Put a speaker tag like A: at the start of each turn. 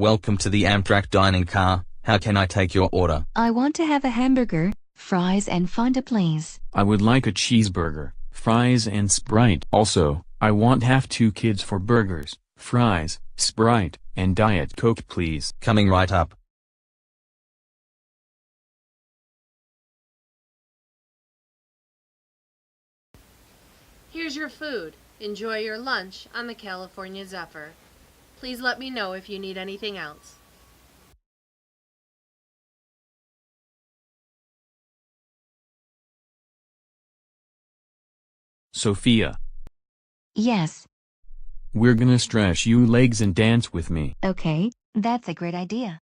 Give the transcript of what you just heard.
A: Welcome to the Amtrak dining car. How can I take your order?
B: I want to have a hamburger, fries and Fanta please.
C: I would like a cheeseburger, fries and Sprite. Also, I want have 2 kids for burgers, fries, Sprite, and Diet Coke please.
A: Coming right up.
D: Here's your food. Enjoy your lunch on the California Zephyr. Please let me know if you need anything else.
C: Sophia,
B: Yes,
C: we're gonna stretch you legs and dance with me.
B: okay, that's a great idea.